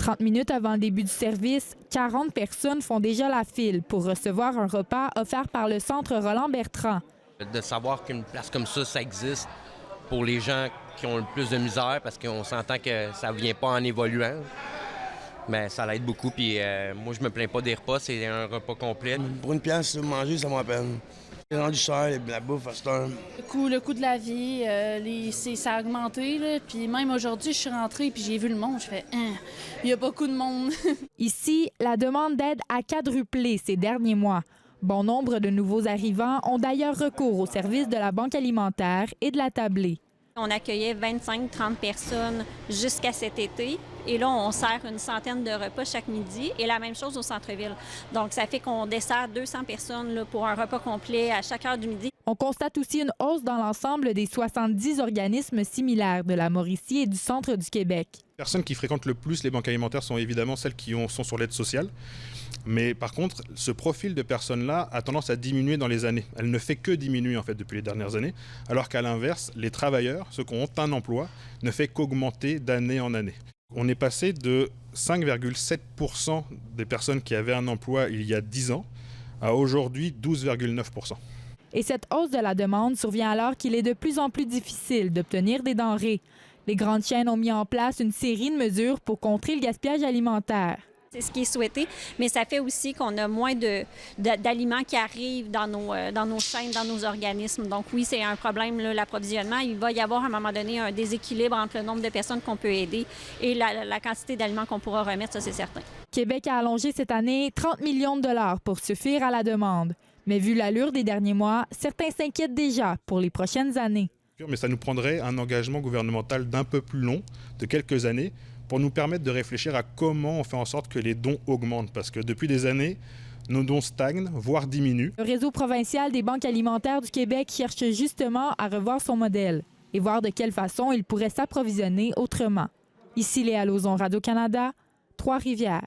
30 minutes avant le début du service, 40 personnes font déjà la file pour recevoir un repas offert par le Centre Roland-Bertrand. De savoir qu'une place comme ça existe pour les gens qui ont le plus de misère, parce qu'on s'entend que ça ne vient pas en évoluant. Mais ça l'aide beaucoup, puis moi, je me plains pas des repas, c'est un repas complet. Pour une pièce, manger, ça vaut la peine. C'est rendu cher, la bouffe, à cette heure. Le coût de la vie, ça a augmenté. Là. Puis même aujourd'hui, je suis rentrée puis j'ai vu le monde. Je fais il y a beaucoup de monde. Ici, la demande d'aide a quadruplé ces derniers mois. Bon nombre de nouveaux arrivants ont d'ailleurs recours au service de la Banque alimentaire et de la tablée. On accueillait 25-30 personnes jusqu'à cet été. Et là, on sert une centaine de repas chaque midi et la même chose au centre-ville. Donc, ça fait qu'on dessert 200 personnes là, pour un repas complet à chaque heure du midi. On constate aussi une hausse dans l'ensemble des 70 organismes similaires de la Mauricie et du centre du Québec. Les personnes qui fréquentent le plus les banques alimentaires sont évidemment celles qui sont sur l'aide sociale. Mais par contre, ce profil de personnes-là a tendance à diminuer dans les années. Elle ne fait que diminuer en fait depuis les dernières années, alors qu'à l'inverse, les travailleurs, ceux qui ont un emploi, ne fait qu'augmenter d'année en année. On est passé de 5,7% des personnes qui avaient un emploi il y a 10 ans à aujourd'hui 12,9%. Et cette hausse de la demande survient alors qu'il est de plus en plus difficile d'obtenir des denrées. Les grandes chaînes ont mis en place une série de mesures pour contrer le gaspillage alimentaire. C'est ce qui est souhaité, mais ça fait aussi qu'on a moins d'aliments qui arrivent dans nos chaînes, dans nos organismes. Donc oui, c'est un problème, l'approvisionnement. Il va y avoir à un moment donné un déséquilibre entre le nombre de personnes qu'on peut aider et la quantité d'aliments qu'on pourra remettre, ça c'est certain. Québec a allongé cette année 30 millions de dollars pour suffire à la demande. Mais vu l'allure des derniers mois, certains s'inquiètent déjà pour les prochaines années. Mais ça nous prendrait un engagement gouvernemental d'un peu plus long, de quelques années, pour nous permettre de réfléchir à comment on fait en sorte que les dons augmentent. Parce que depuis des années, nos dons stagnent, voire diminuent. Le réseau provincial des banques alimentaires du Québec cherche justement à revoir son modèle et voir de quelle façon il pourrait s'approvisionner autrement. Ici Léa Lauzon, Radio-Canada, Trois-Rivières.